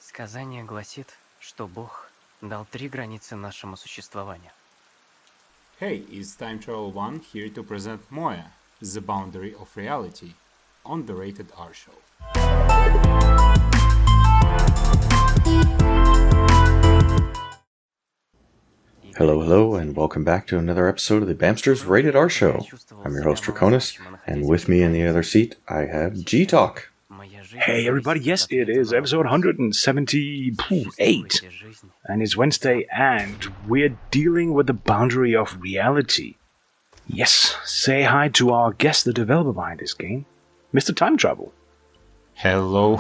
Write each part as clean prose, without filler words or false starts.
Сказание гласит, что Бог дал 3 границы нашему существованию. Hey, it's Time Travel 1 here to present Moya, the boundary of reality, on the Rated R Show. Hello, and welcome back to another episode of the Bamsters Rated R Show. I'm your host, Draconis, and with me in the other seat, I have G-Talk. Hey everybody, yes it is episode 178, and it's Wednesday, and we're dealing with the boundary of reality. Yes, say hi to our guest, the developer behind this game, Mr. Time Travel. Hello.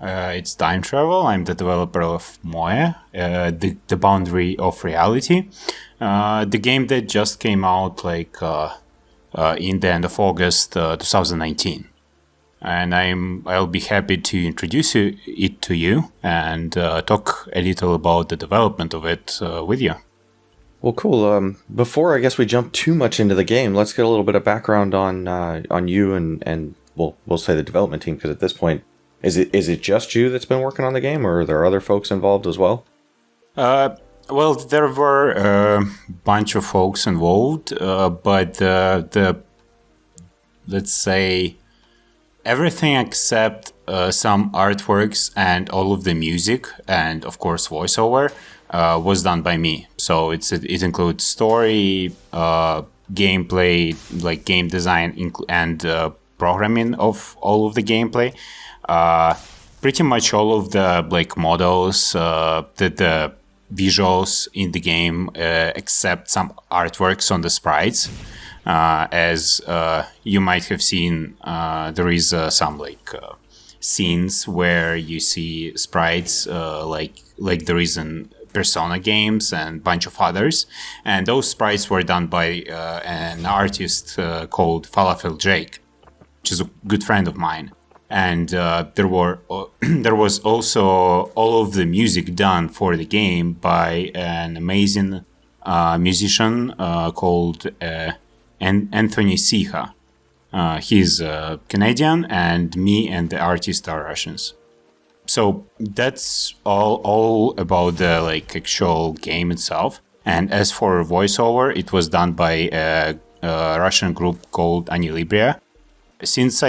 It's Time Travel. I'm the developer of Moya, the boundary of reality. The game that just came out in the end of August 2019. And I'll be happy to introduce it to you and talk a little about the development of it with you. Well, cool. Before I guess we jump too much into the game, let's get a little bit of background on you and we'll say the development team, because at this point, is it just you that's been working on the game, or are there other folks involved as well? Well, there were a bunch of folks involved, but the let's say everything except some artworks and all of the music and of course voiceover was done by me. So it includes story, gameplay, like game design, and programming of all of the gameplay. Pretty much all of the models, the visuals in the game, except some artworks on the sprites. As you might have seen, there is some scenes where you see sprites like there is in Persona games and a bunch of others, and those sprites were done by an artist called Falafel Jake, which is a good friend of mine. And there was also all of the music done for the game by an amazing musician called Anthony Siha. He's Canadian, and me and the artist are Russians. So that's all about the actual game itself. And as for voiceover, it was done by a Russian group called Anilibria. Since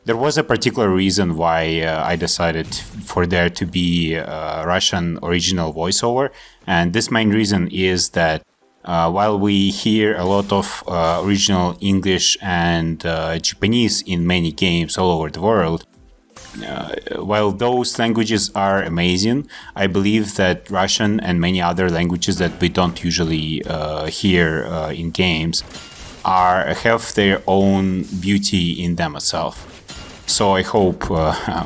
there was a particular reason why I decided for there to be a Russian original voiceover, and this main reason is that while we hear a lot of original English and Japanese in many games all over the world, while those languages are amazing, I believe that Russian and many other languages that we don't usually hear in games have their own beauty in them itself. So I hope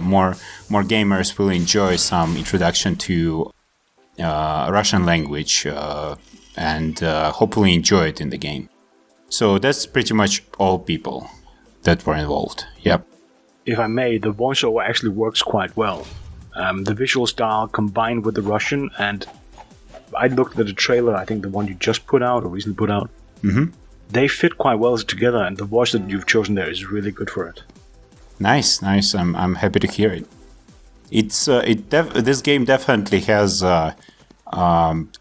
more gamers will enjoy some introduction to Russian language and hopefully enjoy it in the game. So that's pretty much all people that were involved. Yep. If I may, the voiceover actually works quite well. The visual style combined with the Russian, and I looked at the trailer, I think the one you just put out or recently put out, they fit quite well together, and the voice that you've chosen there is really good for it. Nice. I'm happy to hear it. This game definitely has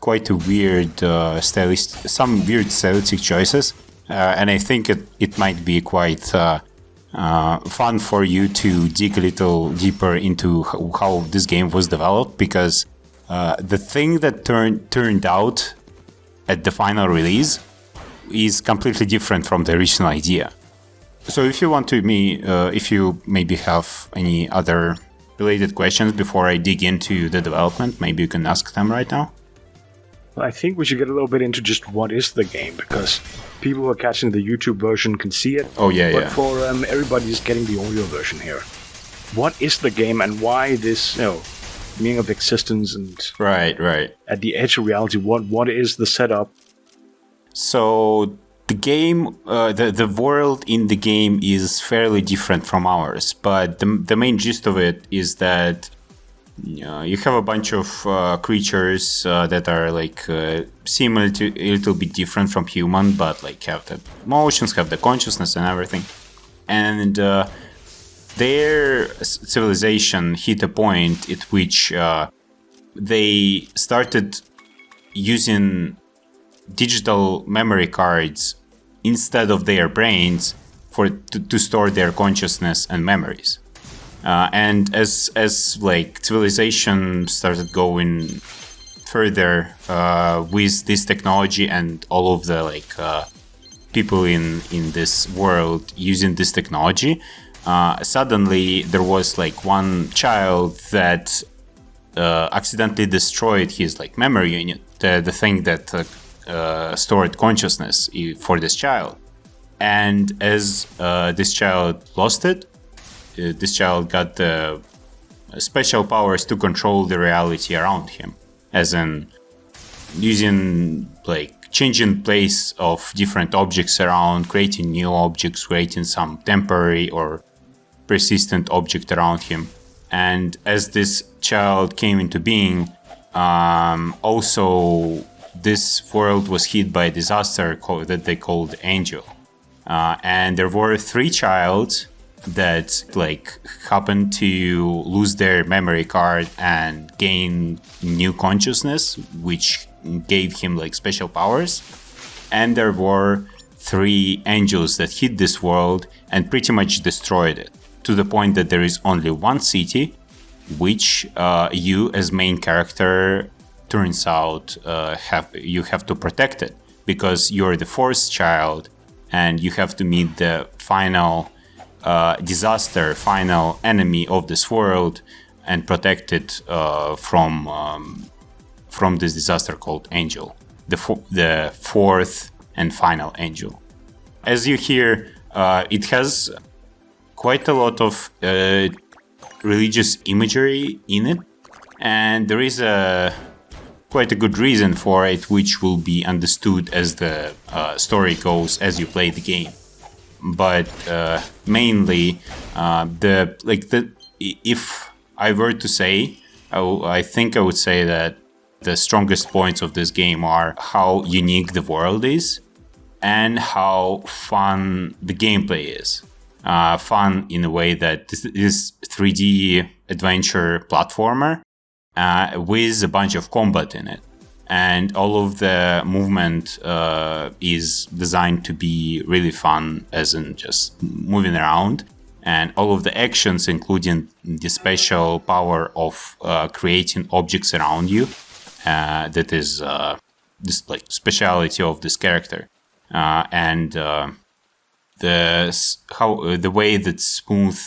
quite a weird some weird stylistic choices, and I think it might be quite fun for you to dig a little deeper into how this game was developed, because the thing that turned out at the final release is completely different from the original idea. So if you if you maybe have any other related questions before I dig into the development, maybe you can ask them right now. Well, I think we should get a little bit into just what is the game, because people who are catching the YouTube version can see it. Oh yeah, but for everybody who's getting the audio version here, what is the game and why this meaning of existence and right at the edge of reality? What is the setup? So the game, the world in the game is fairly different from ours, but the main gist of it is that you have a bunch of creatures that are similar to a little bit different from human, but have the emotions, have the consciousness and everything. And their civilization hit a point at which they started using digital memory cards instead of their brains to store their consciousness and memories. And as like civilization started going further with this technology and all of the like people in this world using this technology, suddenly there was like one child that accidentally destroyed his like memory unit, the thing that stored consciousness for this child. And as this child lost it, this child got the special powers to control the reality around him, as in using like changing place of different objects around, creating new objects, creating some temporary or persistent object around him. And as this child came into being, also this world was hit by a disaster that they called Angel. And there were 3 childs that like happened to lose their memory card and gain new consciousness, which gave him like special powers. And there were 3 angels that hit this world and pretty much destroyed it, to the point that there is only one city, which you as main character turns out you have to protect it, because you're the 4th child and you have to meet the final final enemy of this world and protect it from this disaster called Angel, the 4th and final angel. As you hear, it has quite a lot of religious imagery in it, and there is quite a good reason for it, which will be understood as the story goes as you play the game. But mainly, if I were to say, I think I would say that the strongest points of this game are how unique the world is and how fun the gameplay is. Fun in a way that this is 3D adventure platformer with a bunch of combat in it. And all of the movement is designed to be really fun, as in just moving around. And all of the actions, including the special power of creating objects around you, that is this like speciality of this character. And the way that smooth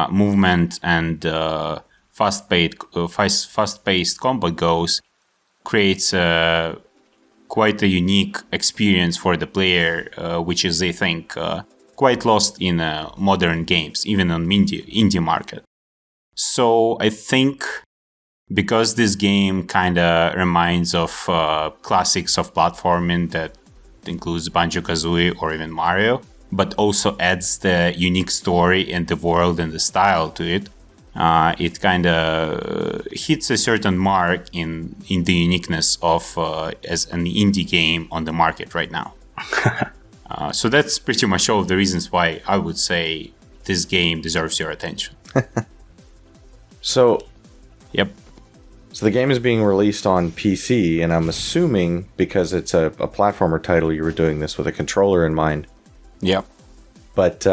movement and fast-paced combat goes creates quite a unique experience for the player, which is, I think, quite lost in modern games, even on indie market. So I think because this game kind of reminds of classics of platforming that includes Banjo-Kazooie or even Mario, but also adds the unique story and the world and the style to it, it kind of hits a certain mark in the uniqueness of as an indie game on the market right now. So that's pretty much all of the reasons why I would say this game deserves your attention. So, yep. So the game is being released on PC, and I'm assuming because it's a platformer title, you were doing this with a controller in mind. Yep. But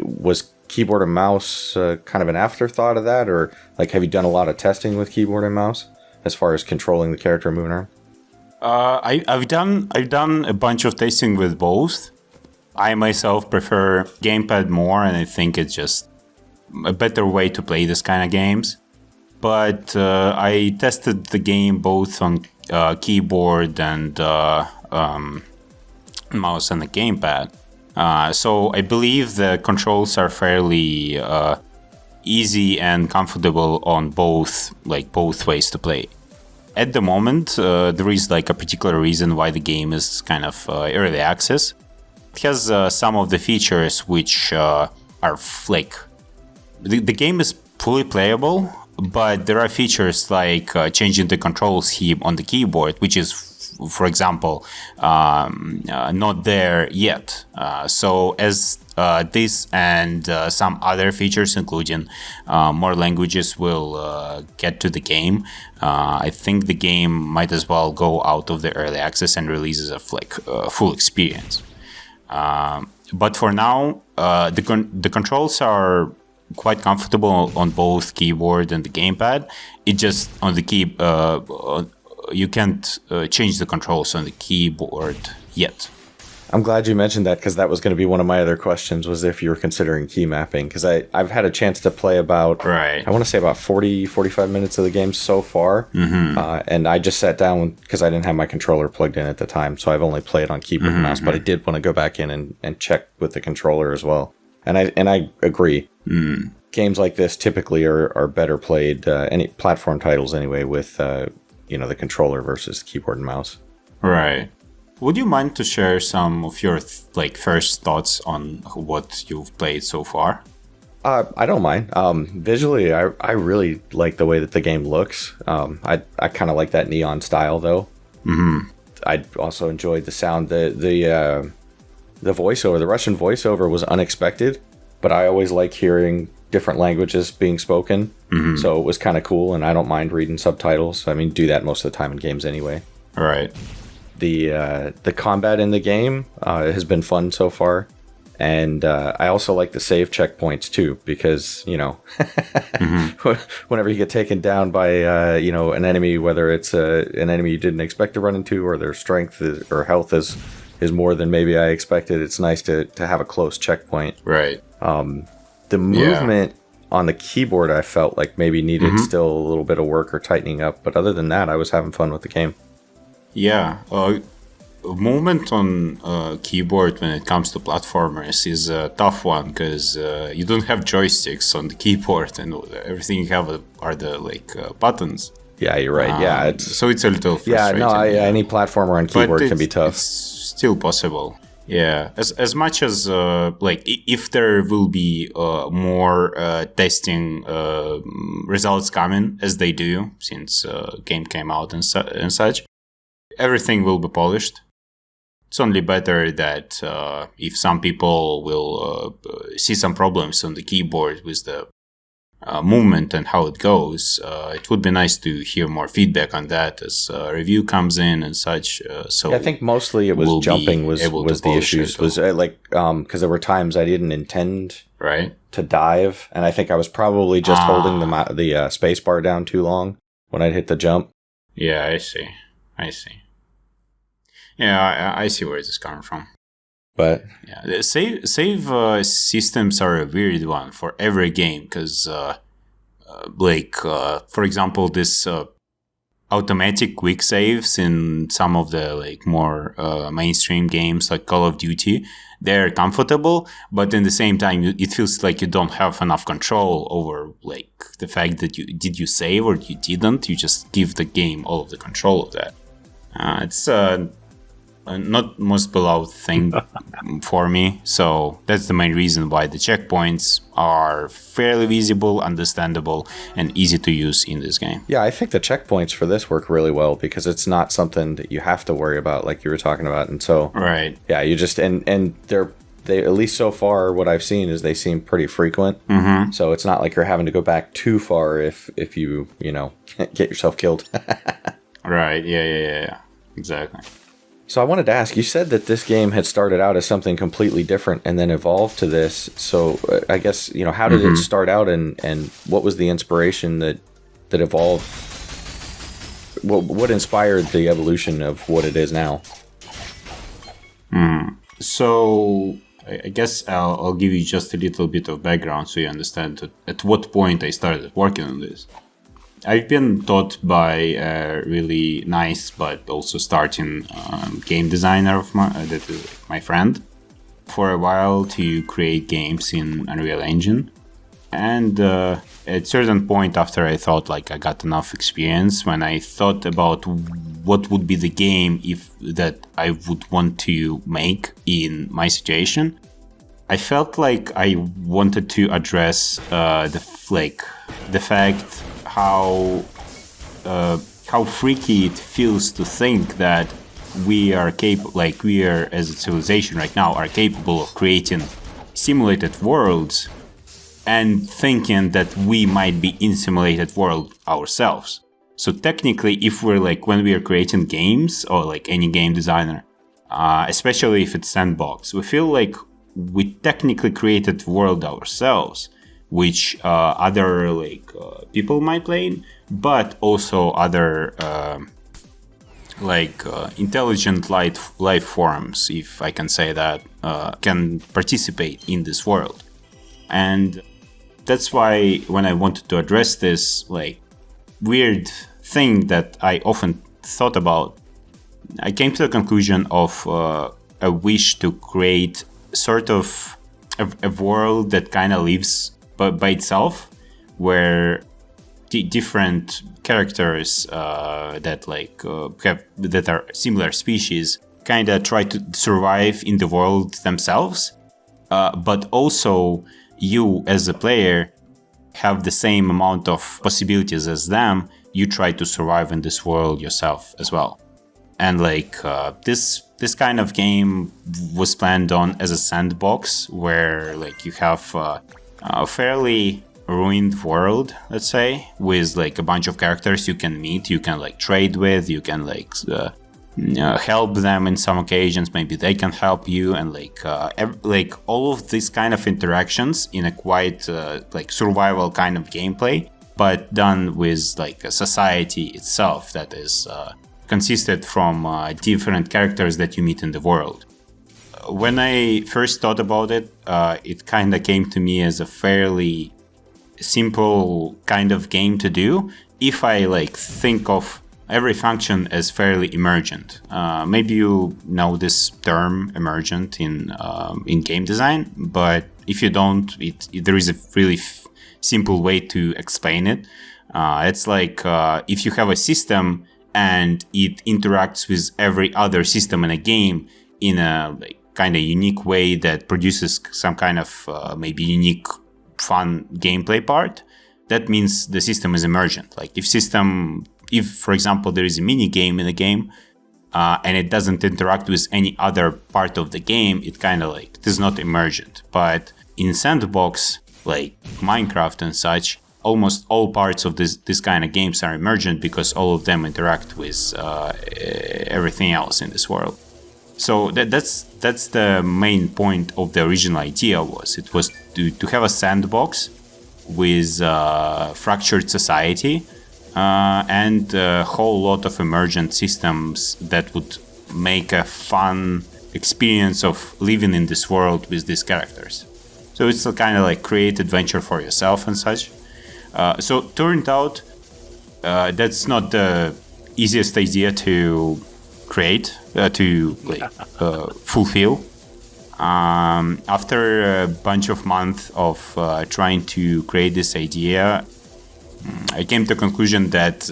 was keyboard and mouse kind of an afterthought of that, or like have you done a lot of testing with keyboard and mouse as far as controlling the character moving around? I've done a bunch of testing with both. I myself prefer gamepad more, and I think it's just a better way to play this kind of games. But I tested the game both on keyboard and mouse and the gamepad. So I believe the controls are fairly easy and comfortable on both ways to play. At the moment, there is like a particular reason why the game is kind of early access. It has some of the features which are like the game is fully playable, but there are features like changing the control scheme on the keyboard, which is for example, not there yet. So as this and some other features, including more languages, will get to the game, I think the game might as well go out of the early access and release as a full experience. But for now, the controls are quite comfortable on both keyboard and the gamepad. It just on the key, you can't change the controls on the keyboard yet. I'm glad you mentioned that, because that was going to be one of my other questions, was if you were considering key mapping, because I've had a chance to play about, I want to say about 45 minutes of the game so far, and I just sat down because I didn't have my controller plugged in at the time, so I've only played on keyboard and mouse, but I did want to go back in and check with the controller as well. And I agree. Games like this typically are better played, any platform titles anyway, with the controller versus keyboard and mouse. Right. Would you mind to share some of your first thoughts on what you've played so far? I don't mind. Visually, I really like the way that the game looks. I kind of like that neon style, though. I also enjoyed the sound. The voiceover, the Russian voiceover, was unexpected, but I always like hearing different languages being spoken. So it was kind of cool, and I don't mind reading subtitles. I mean, do that most of the time in games anyway. All right. The combat in the game has been fun so far, and I also like the save checkpoints too, because whenever you get taken down by an enemy, whether it's an enemy you didn't expect to run into, or their strength or health is more than maybe I expected, it's nice to have a close checkpoint. Right. The movement on the keyboard, I felt like maybe needed still a little bit of work or tightening up, but other than that, I was having fun with the game. Yeah, movement on keyboard when it comes to platformers is a tough one, because you don't have joysticks on the keyboard, and everything you have are the buttons. Yeah, you're right. So it's a little frustrating. Any platformer on keyboard can be tough. It's still possible. Yeah, as much as if there will be more testing results coming, as they do since game came out and such. Everything will be polished. It's only better that if some people will see some problems on the keyboard with the movement and how it goes, it would be nice to hear more feedback on that as a review comes in and such. So I think mostly it was jumping was the issues. Was because there were times I didn't intend to dive, and I think I was probably just holding the space bar down too long when I'd hit the jump. Yeah, I see. Yeah, I see where this is coming from. But yeah, the save systems are a weird one for every game, because for example, this automatic quick saves in some of the more mainstream games like Call of Duty, they're comfortable, but in the same time it feels like you don't have enough control over the fact that you save or you didn't. You just give the game all of the control of that. It's not most beloved thing for me, so that's the main reason why the checkpoints are fairly visible, understandable, and easy to use in this game. Yeah, I think the checkpoints for this work really well, because it's not something that you have to worry about, like you were talking about, and so yeah, you just and they at least so far what I've seen is they seem pretty frequent. So it's not like you're having to go back too far if you get yourself killed. Right. Yeah. Exactly. So I wanted to ask, you said that this game had started out as something completely different and then evolved to this. So I guess, how did it start out, and what was the inspiration that evolved? What inspired the evolution of what it is now? So I guess I'll give you just a little bit of background so you understand at what point I started working on this. I've been taught by a really nice but also starting game designer of that is my friend for a while to create games in Unreal Engine. And at a certain point after I thought I got enough experience, when I thought about what would be the game that I would want to make in my situation, I felt like I wanted to address the fact how freaky it feels to think that we are we are as a civilization right now are capable of creating simulated worlds and thinking that we might be in simulated world ourselves. So technically, if we're when we are creating games or any game designer, especially if it's sandbox, we feel like we technically created world ourselves, which other people might play in, but also other intelligent life forms, if I can say that, can participate in this world. And that's why when I wanted to address this weird thing that I often thought about, I came to the conclusion of a wish to create sort of a world that kind of lives by itself, where different characters that are similar species kind of try to survive in the world themselves, but also you as a player have the same amount of possibilities as them. You try to survive in this world yourself as well. And this kind of game was planned on as a sandbox, where you have a fairly ruined world, let's say, with a bunch of characters you can meet, you can trade with, you can help them in some occasions, maybe they can help you, and all of these kind of interactions in a quite survival kind of gameplay, but done with a society itself that is consisted from different characters that you meet in the world. When I first thought about it, it kind of came to me as a fairly simple kind of game to do if I think of every function as fairly emergent. Maybe you know this term emergent in game design, but if you don't, there is a really simple way to explain it. It's if you have a system and it interacts with every other system in a game in a kind of unique way that produces some kind of maybe unique fun gameplay part, that means the system is emergent. If for example there is a mini game in the game and it doesn't interact with any other part of the game, it kind of it is not emergent. But in sandbox like Minecraft and such, almost all parts of this kind of games are emergent because all of them interact with everything else in this world. So that's the main point of the original idea. It was to have a sandbox with fractured society and a whole lot of emergent systems that would make a fun experience of living in this world with these characters. So it's a kind of create adventure for yourself and such. So turned out that's not the easiest idea to create, fulfill. After a bunch of months of trying to create this idea, I came to the conclusion that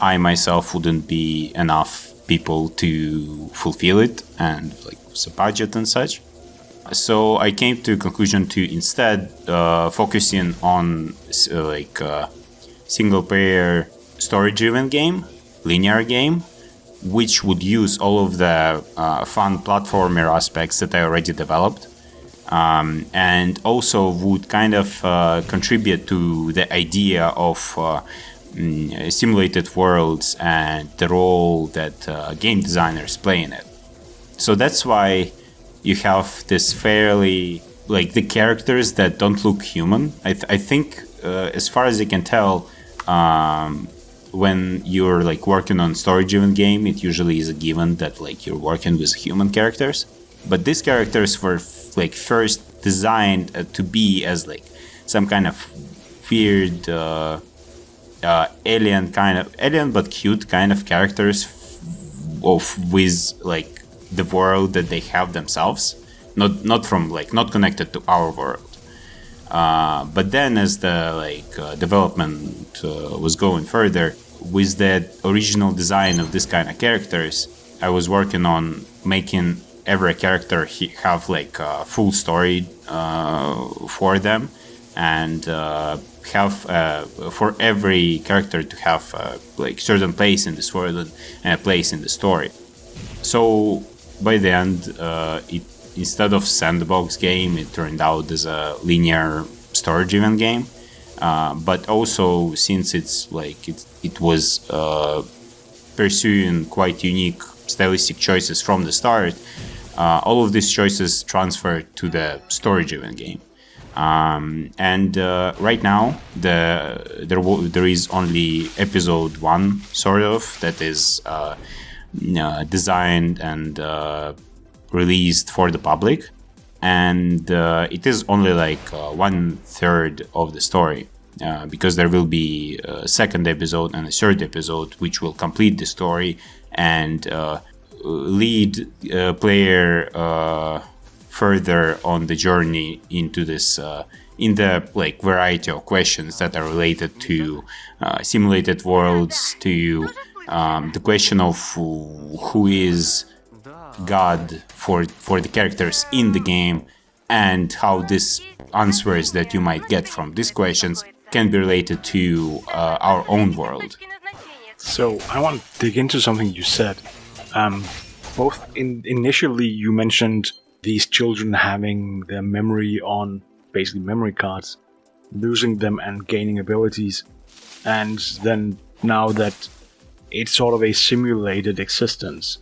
I myself wouldn't be enough people to fulfill it, and with a budget and such. So I came to a conclusion to instead focusing on single player story driven game, linear game, which would use all of the fun platformer aspects that I already developed, and also would kind of contribute to the idea of simulated worlds and the role that game designers play in it. So that's why you have this fairly, the characters that don't look human. I think, as far as I can tell, when you're working on story-driven game, it usually is a given that you're working with human characters. But these characters were first designed to be as some kind of weird alien but cute kind of characters with the world that they have themselves, not connected to our world. But then as the development was going further with the original design of this kind of characters, I was working on making every character have a full story for them, and have for every character to have certain place in this world and a place in the story. So by the end, it instead of sandbox game, it turned out as a linear story-driven game. But also, since it's like it was pursuing quite unique stylistic choices from the start, all of these choices transferred to the story-driven game. And right now, there is only episode 1, sort of, that is designed and released for the public, and it is only like 1/3 of the story, because there will be a second episode and a third episode which will complete the story and lead player further on the journey into this in the like variety of questions that are related to simulated worlds, to the question of who is God for the characters in the game, and how these answers that you might get from these questions can be related to our own world. So I want to dig into something you said. Initially you mentioned these children having their memory on basically memory cards, losing them and gaining abilities, and then now that it's sort of a simulated existence,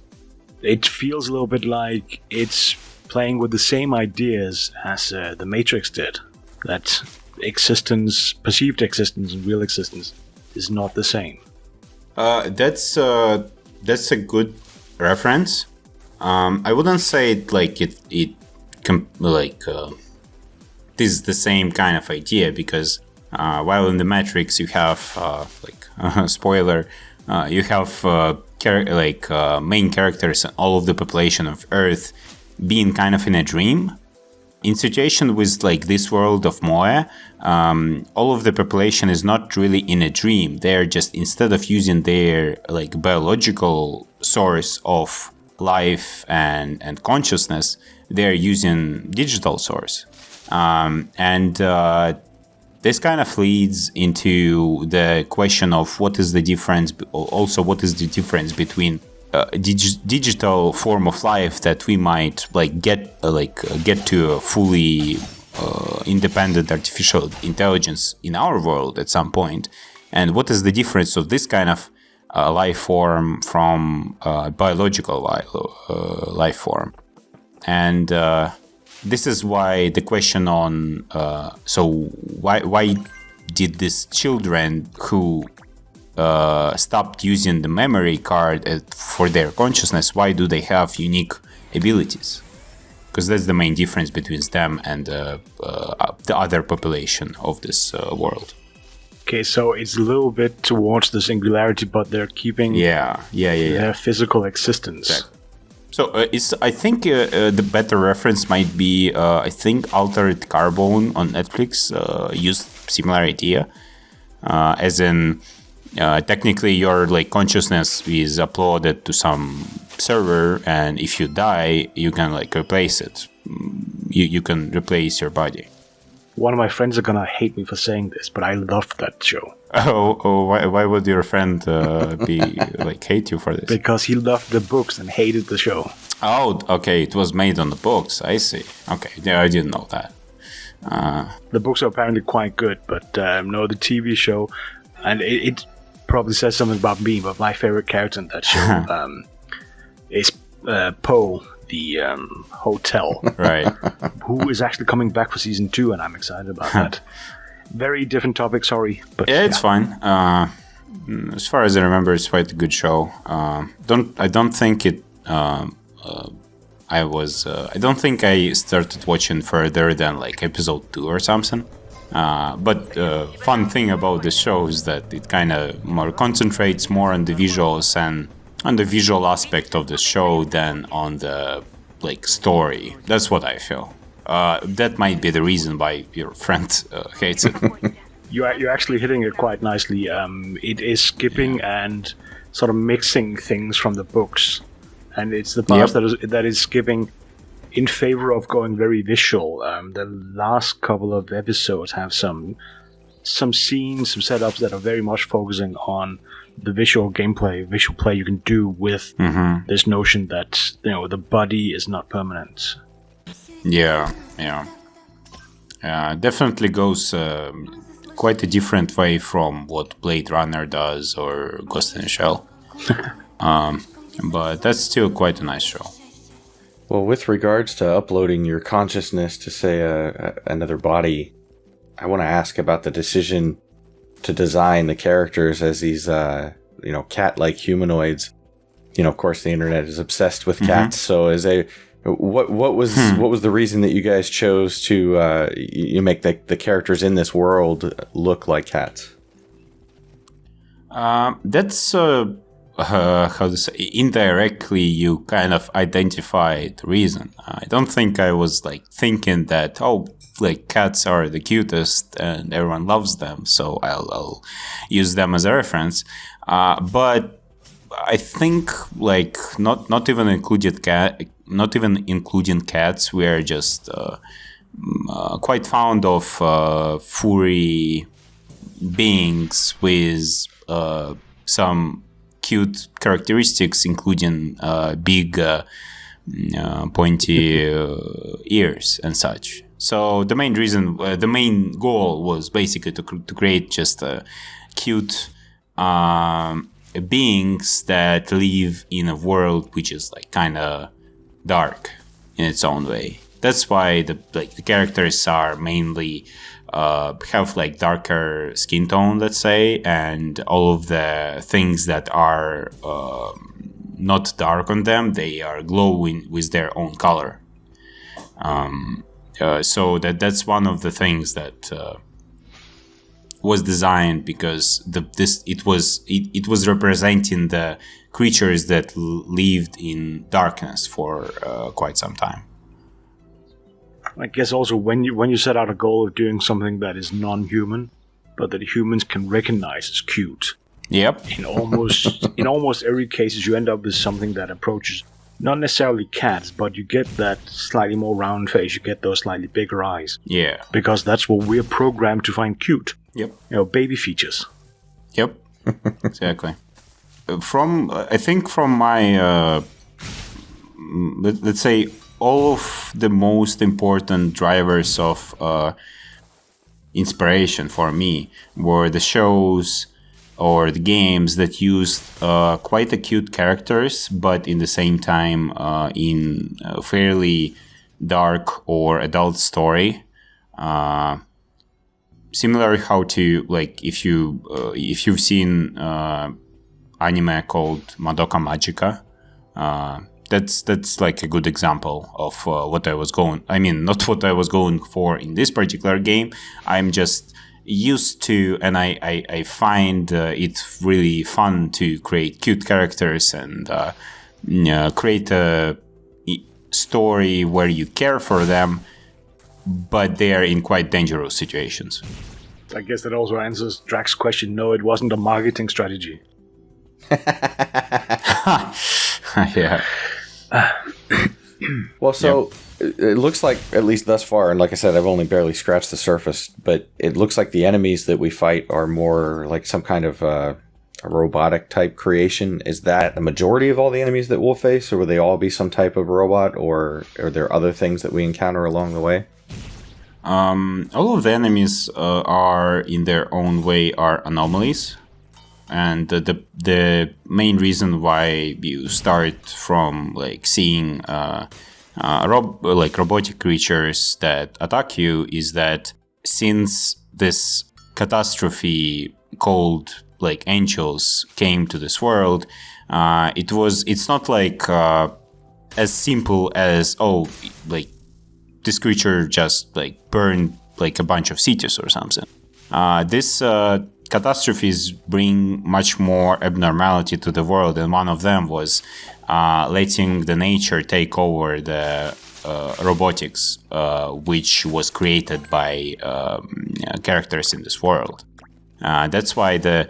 it feels a little bit like it's playing with the same ideas as the Matrix did. That existence, perceived existence and real existence is not the same. That's a good reference. I wouldn't say it like it this is the same kind of idea, because while in the Matrix you have spoiler, you have main characters and all of the population of Earth being kind of in a dream. In situation with like this world of Moe, all of the population is not really in a dream. They're just, instead of using their like biological source of life and consciousness, they're using digital source. This kind of leads into the question of what is the difference, also what is the difference between digital form of life that we might get to a fully independent artificial intelligence in our world at some point, and what is the difference of this kind of life form from biological life form. And this is why the question on why did these children who stopped using the memory card for their consciousness, why do they have unique abilities? Because that's the main difference between them and the other population of this world. Okay, so it's a little bit towards the singularity, but they're keeping their physical existence. Exactly. So I think the better reference might be I think Altered Carbon on Netflix used similar idea, as in technically your consciousness is uploaded to some server, and if you die you can replace it. You can replace your body. One of my friends are gonna hate me for saying this, but I loved that show. Why would your friend hate you for this? Because he loved the books and hated the show. Oh, okay, it was made on the books. I see. Okay, yeah, I didn't know that. The books are apparently quite good, but no, the TV show, and it probably says something about me, but my favorite character in that show is Poe, the hotel, right? Who is actually coming back for season 2, and I'm excited about that. Very different topic, sorry, but yeah, it's fine. As far as I remember, it's quite a good show. I don't think it. I don't think I started watching further than episode 2 or something. But fun thing about the show is that it kind of more concentrates more on the visuals and on the visual aspect of the show than on the story. That's what I feel. That might be the reason why your friend hates it. You're actually hitting it quite nicely. It is skipping and sort of mixing things from the books, and it's the parts that is skipping in favor of going very visual. The last couple of episodes have some some scenes, some setups that are very much focusing on the visual gameplay, visual play you can do with this notion that the body is not permanent. Yeah. Definitely goes quite a different way from what Blade Runner does or Ghost in the Shell. But that's still quite a nice show. Well, with regards to uploading your consciousness to, say, another body, I want to ask about the decision to design the characters as these, cat-like humanoids. Of course, the internet is obsessed with cats. So, what was the reason that you guys chose to you make the characters in this world look like cats? That's how to say, indirectly you kind of identify the reason. I don't think I was thinking that cats are the cutest and everyone loves them, so I'll use them as a reference. But I think not even including cats, we are just quite fond of furry beings with some cute characteristics, including big pointy ears and such. So the main goal was basically to create just cute beings that live in a world which is kind of dark in its own way. That's why the characters are mainly have darker skin tone, let's say, and all of the things that are not dark on them, they are glowing with their own color. So that's one of the things that was designed because it was representing the creatures that lived in darkness for quite some time. I guess also when you set out a goal of doing something that is non-human, but that humans can recognize as cute. Yep. In almost every case, you end up with something that approaches not necessarily cats, but you get that slightly more round face. You get those slightly bigger eyes. Yeah. Because that's what we're programmed to find cute. Yep. Baby features. Yep. Exactly. I think from my let's say, all of the most important drivers of inspiration for me were the shows or the games that used quite cute characters, but in the same time in a fairly dark or adult story. Similar how to if you've seen anime called Madoka Magica. That's a good example of what I was going. I mean, not what I was going for in this particular game. I'm just used to, and I find it really fun to create cute characters and create a story where you care for them, but they are in quite dangerous situations. I guess that also answers Drax's question. No, it wasn't a marketing strategy. Yeah. Well, so it looks like, at least thus far, and like I said, I've only barely scratched the surface, but it looks like the enemies that we fight are more like some kind of a robotic type creation. Is that the majority of all the enemies that we'll face, or will they all be some type of robot, or are there other things that we encounter along the way? All of the enemies are, in their own way, are anomalies. And the main reason why you start from seeing robotic creatures that attack you is that since this catastrophe called angels came to this world, it's not as simple as this creature just burned a bunch of cities or something. This catastrophes bring much more abnormality to the world, and one of them was letting the nature take over the robotics, which was created by characters in this world. That's why the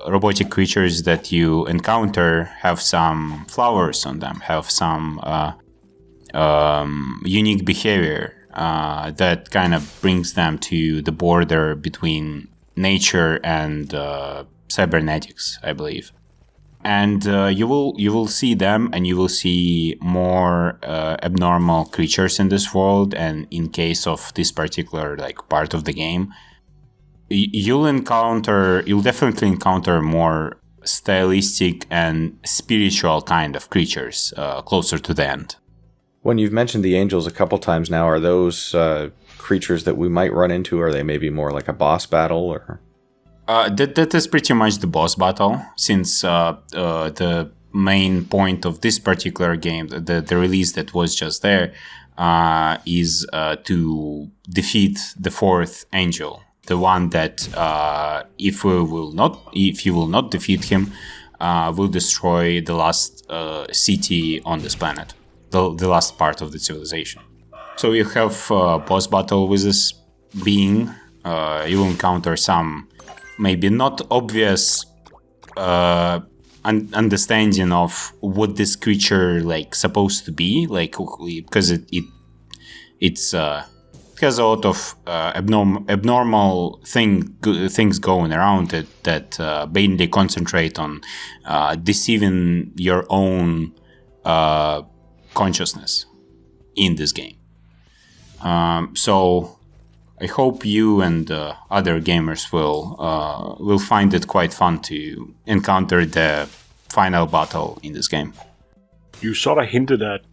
robotic creatures that you encounter have some flowers on them, have some unique behavior that kind of brings them to the border between nature and cybernetics, I believe. And you will see them, and you will see more abnormal creatures in this world. And in case of this particular part of the game, you'll definitely encounter more stylistic and spiritual kind of creatures closer to the end. When you've mentioned the angels a couple times now, are those creatures that we might run into? Are they maybe more like a boss battle, or? That is pretty much the boss battle, since the main point of this particular game, the release that was just there, is to defeat the fourth angel, the one that if you will not defeat him, will destroy the last city on this planet, the last part of the civilization. So you have a boss battle with this being. You will encounter some maybe not obvious understanding of what this creature supposed to be, because it has a lot of abnormal things going around it that mainly concentrate on deceiving your own consciousness in this game. So I hope you and other gamers will find it quite fun to encounter the final battle in this game. You sort of hinted at,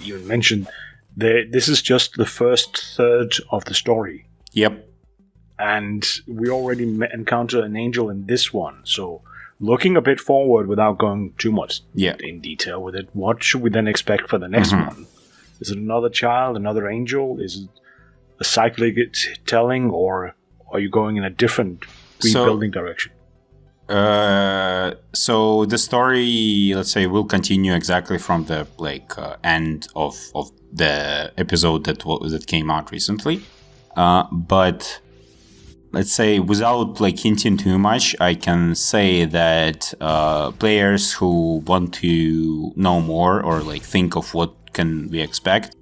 you mentioned, this is just the first third of the story. Yep. And we already encounter an angel in this one. So looking a bit forward without going too much in detail with it, what should we then expect for the next one? Is it another child, another angel? Is it a cyclic telling, or are you going in a different rebuilding direction? So the story, let's say, will continue exactly from the end of the episode that came out recently. But let's say, without hinting too much, I can say that players who want to know more or think of what can we expect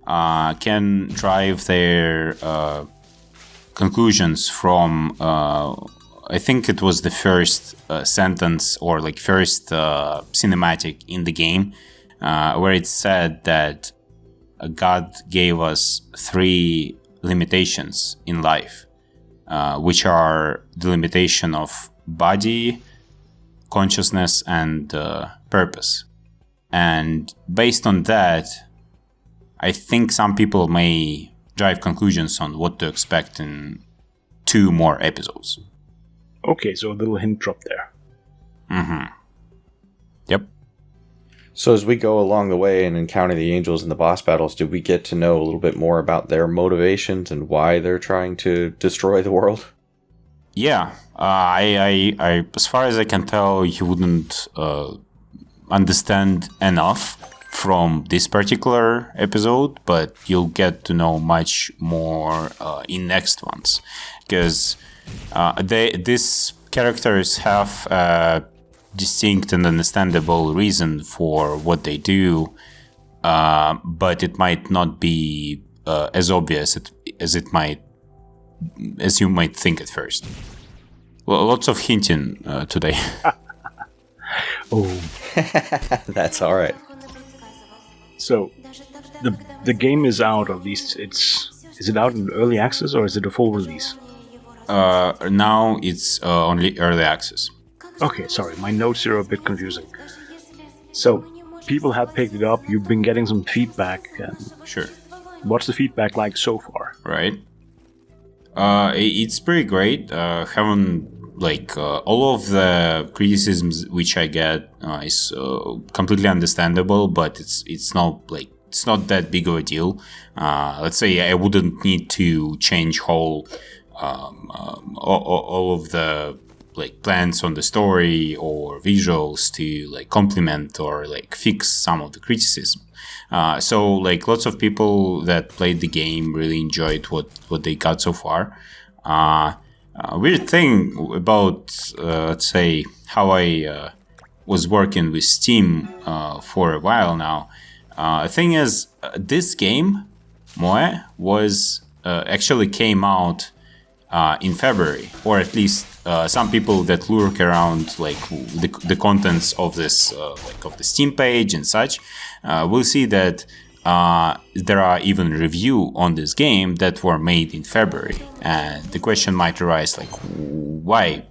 can drive their conclusions from I think it was the first sentence or first cinematic in the game, where it said that God gave us 3 limitations in life, which are the limitation of body, consciousness, and purpose. And based on that, I think some people may drive conclusions on what to expect in 2 more episodes. Okay, so a little hint drop there. Yep. So as we go along the way and encounter the angels in the boss battles, do we get to know a little bit more about their motivations and why they're trying to destroy the world? Yeah. I as far as I can tell, you wouldn't understand enough from this particular episode, but you'll get to know much more in next ones, because these characters have a distinct and understandable reason for what they do, but it might not be as obvious as you might think at first. Well, lots of hinting today. Oh, That's all right. So the game is out, or at least is it out in early access, or is it a full release? Now it's only early access. Okay, sorry, my notes here are a bit confusing. So people have picked it up. You've been getting some feedback. Sure. What's the feedback like so far? Right. It's pretty great. Haven't all of the criticisms which I get is completely understandable, but it's not that big of a deal. Let's say I wouldn't need to change all of the plans on the story or visuals to complement or fix some of the criticism. So lots of people that played the game really enjoyed what they got so far. Weird thing about let's say how I was working with Steam for a while now. The thing is, this game Moe was actually came out in February, or at least some people that lurk around like the contents of this like of the Steam page and such will see that there are even review on this game that were made in February, and the question might arise like, why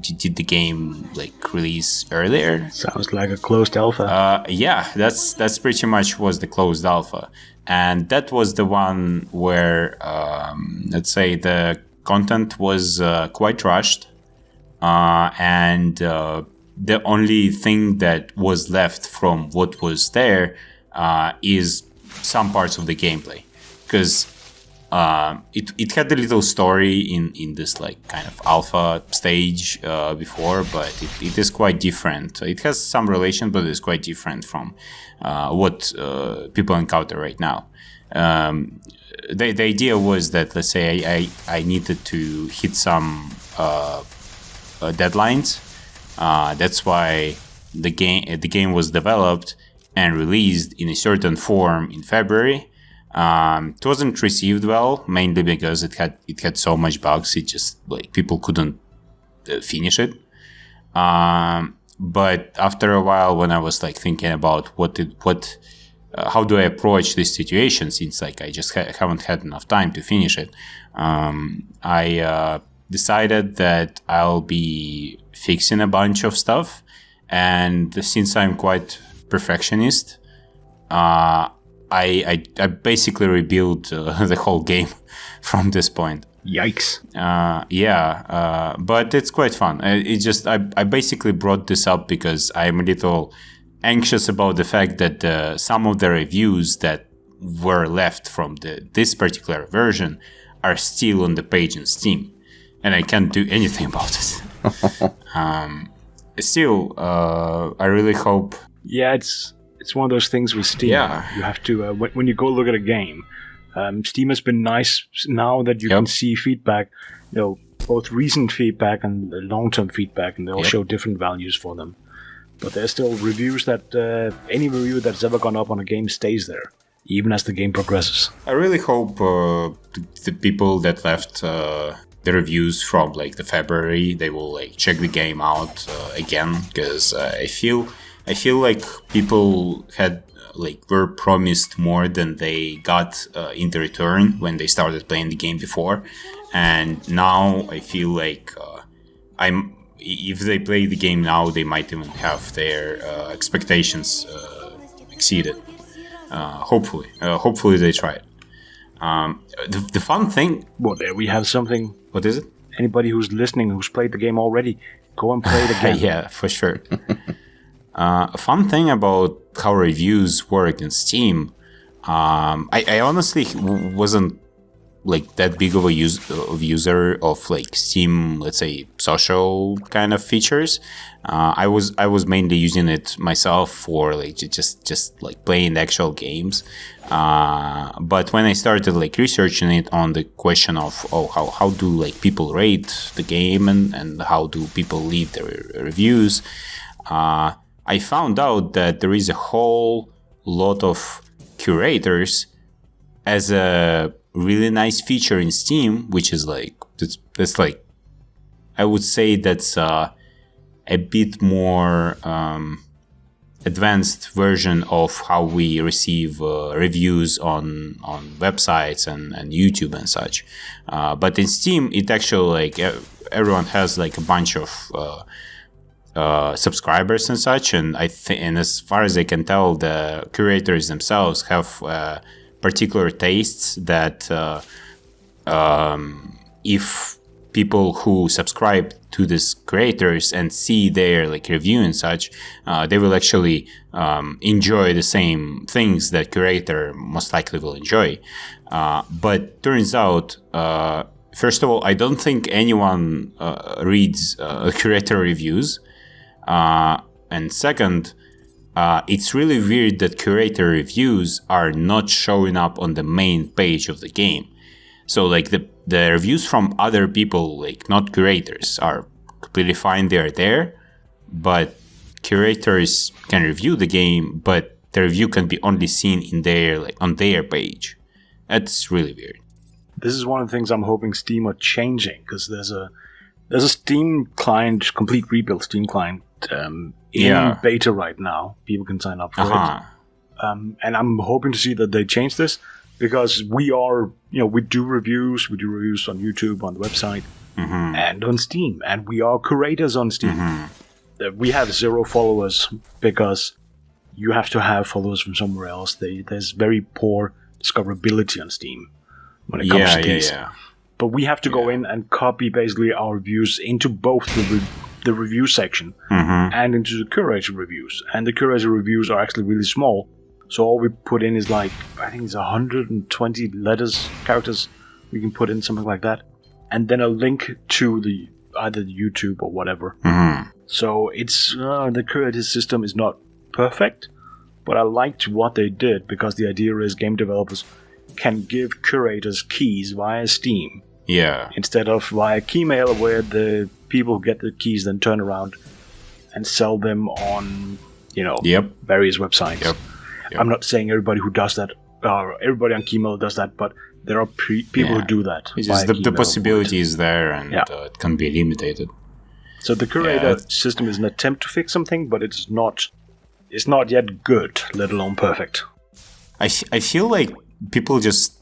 did the game like release earlier? Sounds like a closed alpha. Yeah, that's pretty much was the closed alpha, and that was the one where let's say the content was quite rushed, and the only thing that was left from what was there is some parts of the gameplay, because it had a little story in this like kind of alpha stage before, but it is quite different. It has some relation, but it's quite different from what people encounter right now. The idea was that, let's say I needed to hit some deadlines. That's why the game was developed and released in a certain form in February. It wasn't received well, mainly because it had so much bugs. It just like people couldn't finish it. But after a while, when I was like thinking about how do I approach this situation, since like I just haven't had enough time to finish it, I decided that I'll be fixing a bunch of stuff, and since I'm quite perfectionist, I basically rebuilt the whole game from this point. Yikes. But it's quite fun. I basically brought this up because I'm a little anxious about the fact that some of the reviews that were left from this particular version are still on the page in Steam, and I can't do anything about it. Still, I really hope. Yeah, it's one of those things with Steam. Yeah. You have to when you go look at a game. Steam has been nice now that you can see feedback, both recent feedback and long-term feedback, and they all show different values for them. But there's still reviews that any review that's ever gone up on a game stays there, even as the game progresses. I really hope the people that left the reviews from like the February, they will like check the game out again, because I feel like people were promised more than they got in the return when they started playing the game before, and now I feel like if they play the game now, they might even have their expectations exceeded. Hopefully they try it. The fun thing. Well, there we have something. What is it? Anybody who's listening who's played the game already, go and play it again. Yeah, for sure. A fun thing about how reviews work in Steam, I honestly wasn't like that big of a user of like Steam, let's say, social kind of features. I was mainly using it myself for like just like playing the actual games. But when I started like researching it on the question of how do like people rate the game and how do people leave their reviews, I found out that there is a whole lot of curators as a really nice feature in Steam, which is like that's like, I would say that's a bit more advanced version of how we receive reviews on websites and YouTube and such. But in Steam, it actually like everyone has like a bunch of subscribers and such, and and as far as I can tell, the curators themselves have particular tastes that if people who subscribe to these creators and see their like review and such, they will actually enjoy the same things that curator most likely will enjoy. But turns out, first of all, I don't think anyone reads curator reviews. And second, it's really weird that curator reviews are not showing up on the main page of the game. So like the reviews from other people, like not curators, are completely fine. They're there, but curators can review the game, but the review can be only seen in their on their page. That's really weird. This is one of the things I'm hoping Steam are changing, because there's a Steam client, complete rebuilt Steam client in beta right now. People can sign up for it. And I'm hoping to see that they change this, because we do reviews on YouTube, on the website, and on Steam, and we are curators on Steam. We have 0 followers because you have to have followers from somewhere else. There's very poor discoverability on Steam when it comes to these. But we have to go in and copy basically our reviews into both the review section and into the curated reviews. And the curated reviews are actually really small. So all we put in is I think it's 120 characters we can put in, something like that. And then a link to either the YouTube or whatever. So it's the curated system is not perfect, but I liked what they did, because the idea is game developers can give curators keys via Steam. Instead of via Keymail, where the people who get the keys then turn around and sell them on, various websites. I'm not saying everybody who does that, or everybody on Keymail does that, but there are people who do that. It's just the possibility is there, and it can be limited. So the curator system is an attempt to fix something, but it's not yet good, let alone perfect. I feel like people just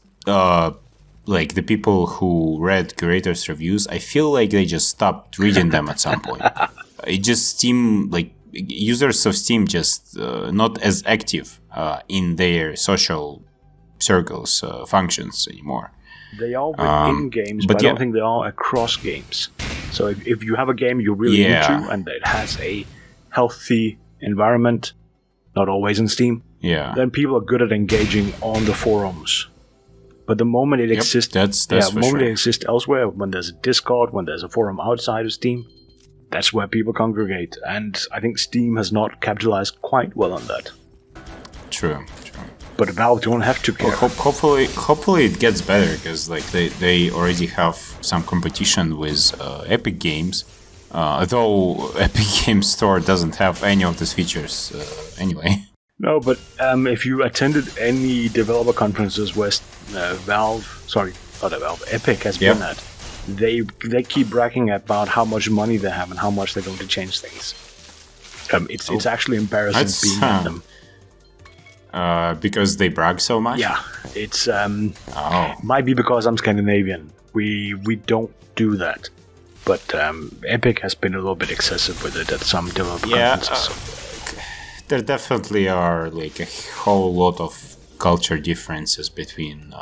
like the people who read curators' reviews, I feel like they just stopped reading them at some point. It just seemed like users of Steam just not as active in their social circles functions anymore. They are within games, but I don't think they are across games. So if you have a game you're really into and it has a healthy environment, not always in Steam, then people are good at engaging on the forums. But the moment it exists, it exists elsewhere, when there's a Discord, when there's a forum outside of Steam, that's where people congregate. And I think Steam has not capitalized quite well on that. True. But Valve don't have to care. Well, hopefully it gets better, because they already have some competition with Epic Games, though Epic Games Store doesn't have any of these features anyway. No, but if you attended any developer conferences where Epic has been at, they keep bragging about how much money they have and how much they're going to change things. It's actually embarrassing being in them. Because they brag so much? Yeah, it's might be because I'm Scandinavian. We don't do that, but Epic has been a little bit excessive with it at some developer conferences. There definitely are like a whole lot of culture differences between.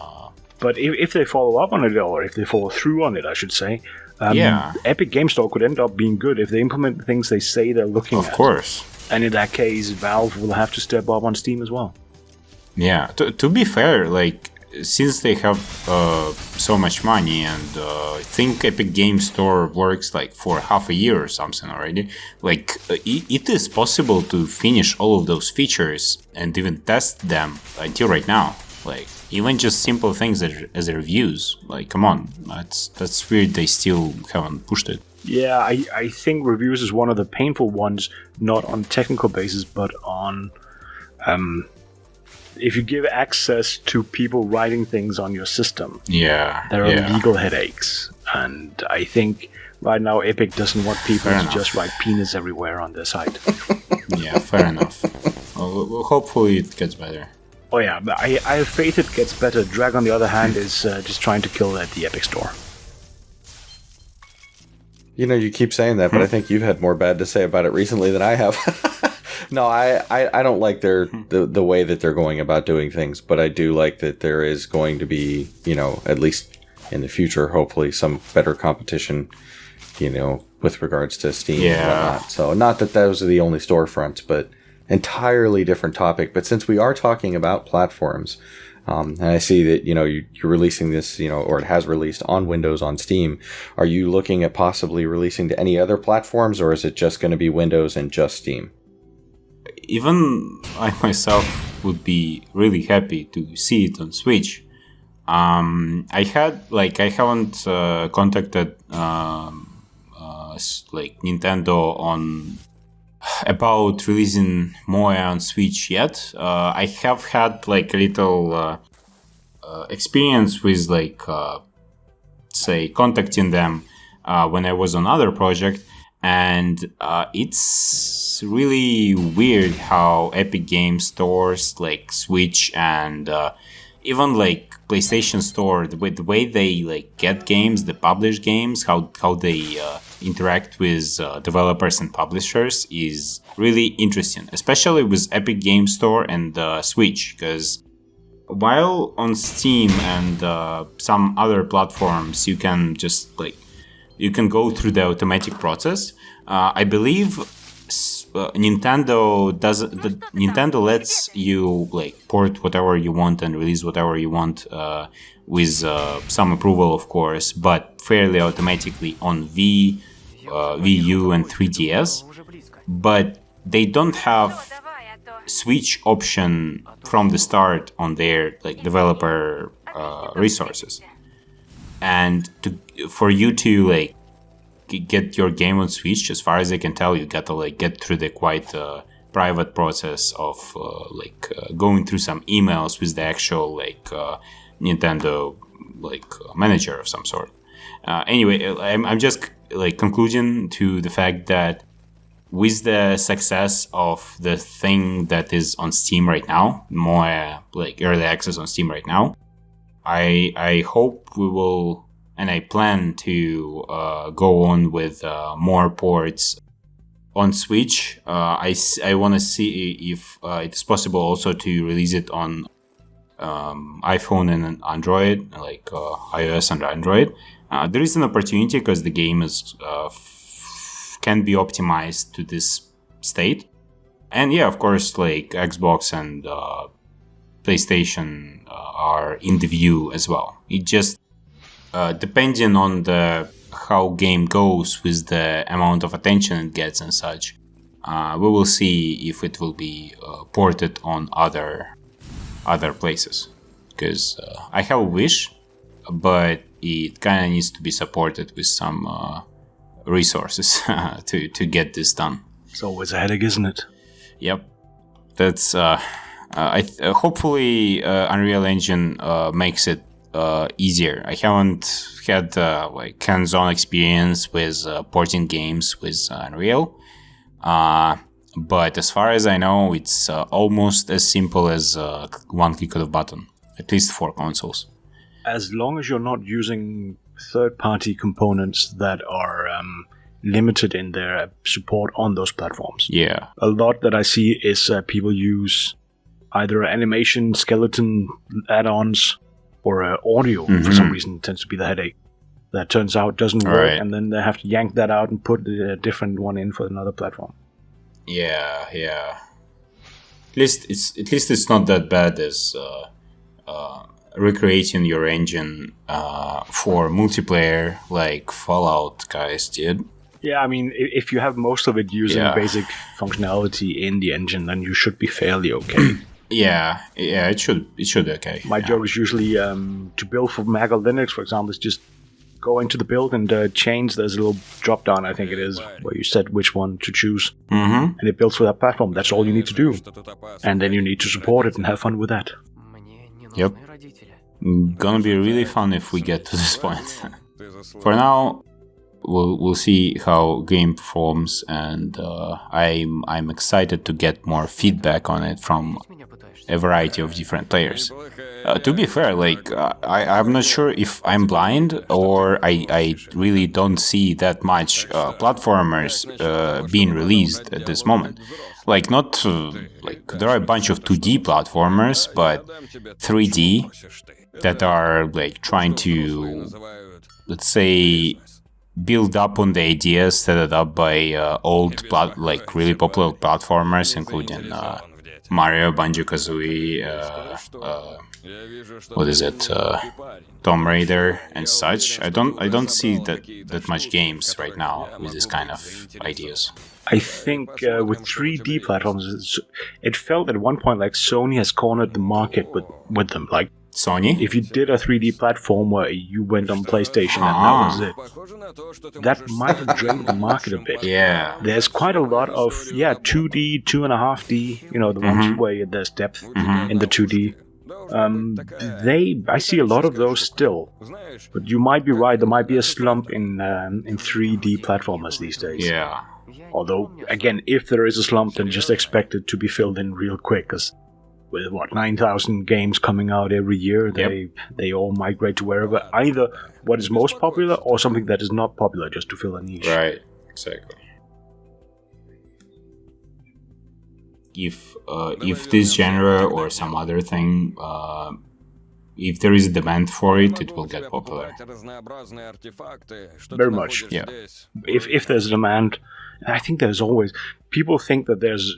But if they follow up on it, or if they follow through on it, I should say, Epic Game Store could end up being good if they implement the things they say they're looking at. Of course. And in that case, Valve will have to step up on Steam as well. Yeah, to be fair, like, since they have so much money, and I think Epic Game Store works like for half a year or something already, like, it is possible to finish all of those features and even test them until right now. Like, even just simple things as reviews. Like, come on, that's weird they still haven't pushed it. Yeah, I think reviews is one of the painful ones, not on technical basis, but on if you give access to people writing things on your system. There are legal headaches, and I think right now Epic doesn't want people to just write penis everywhere on their site. Yeah, fair enough. Well, hopefully it gets better. Oh yeah, but I have faith it gets better. Drag, on the other hand, is just trying to kill at the Epic Store. You know, you keep saying that, but I think you've had more bad to say about it recently than I have. No, I don't like the way that they're going about doing things, but I do like that there is going to be, you know, at least in the future, hopefully some better competition, you know, with regards to Steam and whatnot. So not that those are the only storefronts, but entirely different topic. But since we are talking about platforms, and I see that, you know, you're releasing this, you know, or it has released on Windows on Steam. Are you looking at possibly releasing to any other platforms, or is it just going to be Windows and just Steam? Even I myself would be really happy to see it on Switch. I haven't contacted like Nintendo on about releasing Moe on Switch yet. I have had like a little experience with like say contacting them when I was on other project, and it's really weird how Epic Game stores like Switch and even like PlayStation Store, the way they like get games, the publish games, how they interact with developers and publishers is really interesting, especially with Epic Game Store and Switch, because while on Steam and some other platforms you can just like you can go through the automatic process, I believe Nintendo lets you like port whatever you want and release whatever you want with some approval, of course, but fairly automatically on Wii U and 3DS. But they don't have Switch option from the start on their like developer resources, and for you to like get your game on Switch, as far as I can tell, you gotta like get through the quite private process of going through some emails with the actual like Nintendo like manager of some sort. Anyway, I'm just like concluding to the fact that with the success of the thing that is on Steam right now, more like early access on Steam right now, I hope we will, and I plan to go on with more ports on Switch. I want to see if it is possible also to release it on iPhone and Android, like iOS and Android. There is an opportunity because the game is can be optimized to this state. And yeah, of course, like Xbox and PlayStation are in the view as well. It just depending on how game goes with the amount of attention it gets and such, we will see if it will be ported on other places. Because I have a wish, but it kind of needs to be supported with some resources to get this done. It's always a headache, isn't it? Yep, that's hopefully Unreal Engine makes it easier. I haven't had like hands-on experience with porting games with Unreal, but as far as I know, it's almost as simple as one click of a button, at least for consoles. As long as you're not using third-party components that are limited in their support on those platforms. Yeah. A lot that I see is people use either animation, skeleton add-ons, or audio. For some reason, it tends to be the headache. That turns out doesn't work, Right. and then they have to yank that out and put a different one in for another platform. Yeah. At least it's not that bad as recreating your engine for multiplayer like Fallout guys did. Yeah, I mean, if you have most of it using basic functionality in the engine, then you should be fairly okay. Yeah, it should be okay. My job is usually to build for Mac or Linux, for example, is just go into the build and change. There's a little drop down, I think it is, where you set which one to choose. Mm-hmm. And it builds for that platform. That's all you need to do. And then you need to support it and have fun with that. Yep. Gonna be really fun if we get to this point. For now, we'll see how game performs, and I'm excited to get more feedback on it from a variety of different players. To be fair, like I'm not sure if I'm blind or I really don't see that much platformers being released at this moment. Like not like there are a bunch of 2D platformers, but 3D that are like trying to, let's say, build up on the ideas set up by old like really popular platformers, including Mario, Banjo-Kazooie, what is it, Tomb Raider and such. I don't see that much games right now with this kind of ideas. I think with 3D platforms, it felt at one point like Sony has cornered the market with them. Like Sony? if you did a 3D platform where you went on PlayStation and that was it, that might have drained the market a bit. Yeah. There's quite a lot of 2D, 2.5D, the ones where there's depth in the 2D. I see a lot of those still. But you might be right, there might be a slump in 3D platformers these days. Yeah. Although, again, if there is a slump, then just expect it to be filled in real quick, because with, 9,000 games coming out every year, they all migrate to wherever, either what is most popular or something that is not popular, just to fill a niche. Right, exactly. If this genre or some other thing, if there is a demand for it, it will get popular. Very much. Yeah. If there's a demand, I think there's always... People think that there's,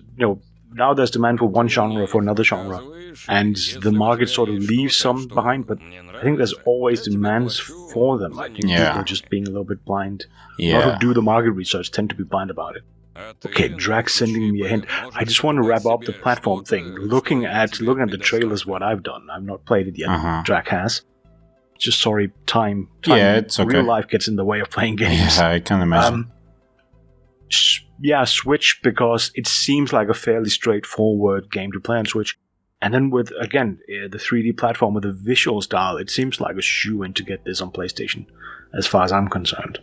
now there's demand for one genre for another genre, and the market sort of leaves some behind, but I think there's always demands for them. I think people are just being a little bit blind. A lot who do the market research tend to be blind about it. Okay, Drax sending me a hint. I just want to wrap up the platform thing. Looking at the trailers, what I've done. I've not played it yet. Drax has. Just sorry, time. Yeah, it's okay. Real life gets in the way of playing games. Yeah, I can imagine. Switch, because it seems like a fairly straightforward game to play on Switch. And then with, again, the 3D platform with the visual style, it seems like a shoo-in to get this on PlayStation, as far as I'm concerned.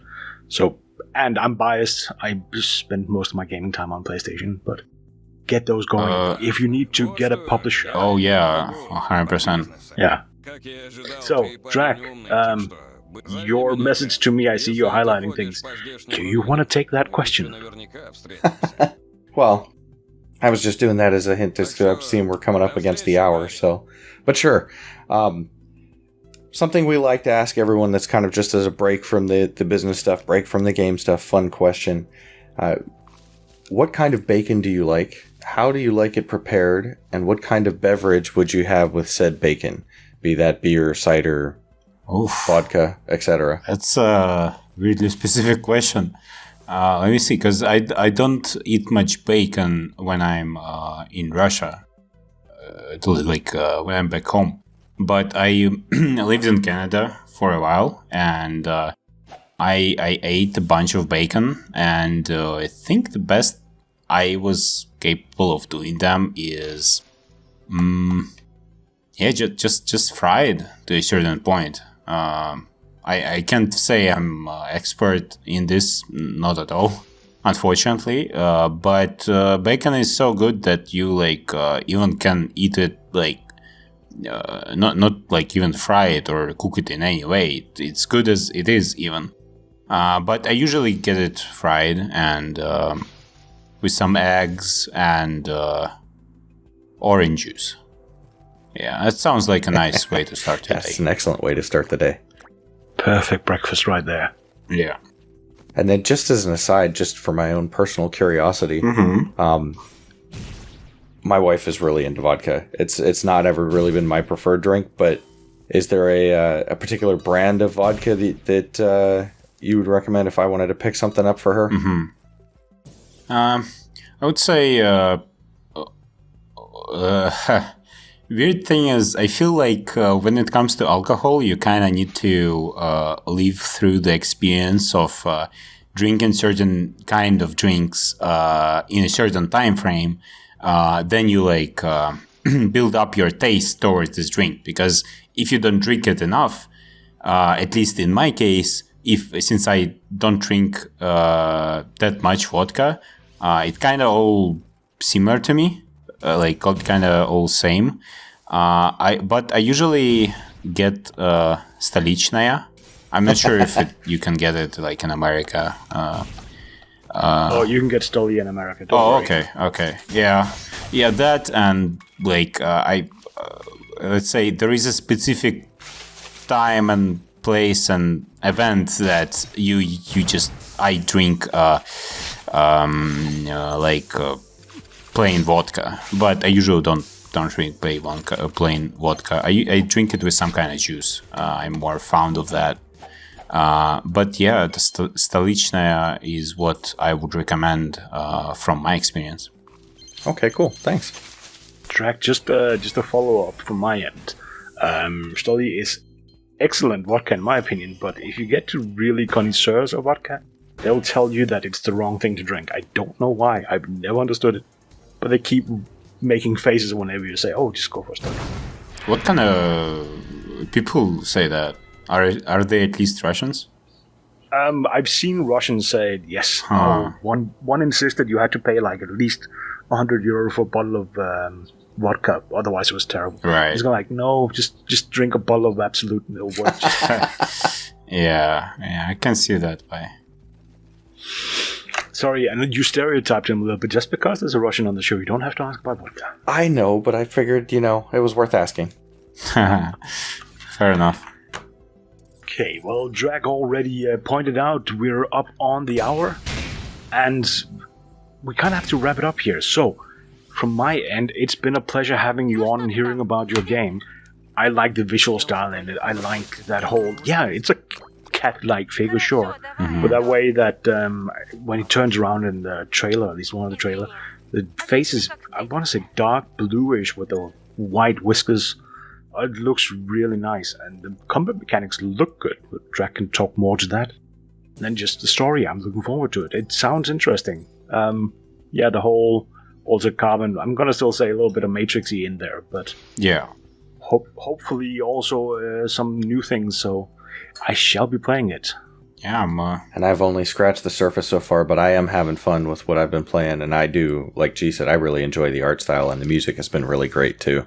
So, and I'm biased. I spend most of my gaming time on PlayStation, but get those going. If you need to get a publisher. Oh, yeah, 100%. Yeah. So, Drac, your message to me, I see you're highlighting things. Do you want to take that question? Well, I was just doing that as a hint as to seeing we're coming up against the hour, so... But sure. Something we like to ask everyone that's kind of just as a break from the business stuff, break from the game stuff, fun question. What kind of bacon do you like? How do you like it prepared? And what kind of beverage would you have with said bacon? Be that beer, cider, vodka, etc. That's a weirdly specific question. Let me see, because I don't eat much bacon when I'm in Russia, when I'm back home. But I lived in Canada for a while, and I ate a bunch of bacon, and I think the best I was capable of doing them is, just fried to a certain point. I can't say I'm expert in this, not at all, unfortunately. But bacon is so good that you even can eat it not like even fry it or cook it in any way. It's good as it is even. But I usually get it fried and with some eggs and orange juice. Yeah, that sounds like a nice way to start the day. That's an excellent way to start the day. Perfect breakfast right there. Yeah. And then just as an aside, just for my own personal curiosity, my wife is really into vodka. It's not ever really been my preferred drink, but is there a particular brand of vodka that you would recommend if I wanted to pick something up for her? I would say weird thing is, I feel like when it comes to alcohol, you kind of need to live through the experience of drinking certain kind of drinks in a certain time frame. Then you build up your taste towards this drink. Because if you don't drink it enough, at least in my case, since I don't drink that much vodka, it kind of all similar to me. Kind of all same. But I usually get Stolichnaya. I'm not sure if you can get it in America. You can get Stoli in America. Don't worry. Okay. Yeah, that and let's say there is a specific time and place and event that I drink plain vodka, but I usually don't drink plain vodka. I drink it with some kind of juice. I'm more fond of that. But yeah, the Stolichnaya is what I would recommend from my experience. Okay, cool. Thanks. Drac, just a follow-up from my end. Stoli is excellent vodka in my opinion, but if you get to really connoisseurs of vodka, they'll tell you that it's the wrong thing to drink. I don't know why. I've never understood it. But they keep making faces whenever you say, oh, just go for Stoli. What kind of people say that? Are they at least Russians? I've seen Russians say yes. Huh. One insisted you had to pay like at least €100 for a bottle of vodka, otherwise it was terrible. Right. He's going like, no, just drink a bottle of Absolute and it'll work. Yeah, I can see that way. Sorry, and you stereotyped him a little bit. Just because there's a Russian on the show, you don't have to ask about vodka. I know, but I figured, it was worth asking. Fair enough. Okay, well, Drag already pointed out we're up on the hour, and we kind of have to wrap it up here. So, from my end, it's been a pleasure having you on and hearing about your game. I like the visual style in it. I like that whole... Yeah, it's a cat-like figure, sure. Mm-hmm. But that way that when he turns around in the trailer, at least one of the trailer, the face is, I want to say, dark bluish with the white whiskers. It looks really nice, and the combat mechanics look good. But Drag can talk more to that. And then just the story, I'm looking forward to it. It sounds interesting. Yeah, the whole altered carbon, I'm going to still say a little bit of Matrixy in there, but Yeah. hopefully also some new things, so I shall be playing it. Yeah, And I've only scratched the surface so far, but I am having fun with what I've been playing, and I do, like G said, I really enjoy the art style, and the music has been really great too.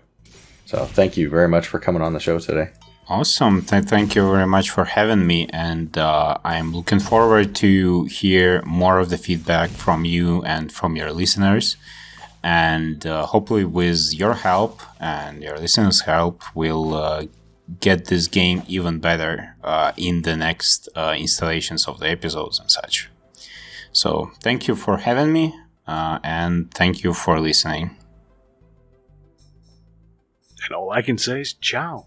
So thank you very much for coming on the show today. awesome. Thank you very much for having me, and I'm looking forward to hear more of the feedback from you and from your listeners. And hopefully with your help and your listeners' help, we'll get this game even better in the next installations of the episodes and such. So thank you for having me, and thank you for listening. And all I can say is ciao.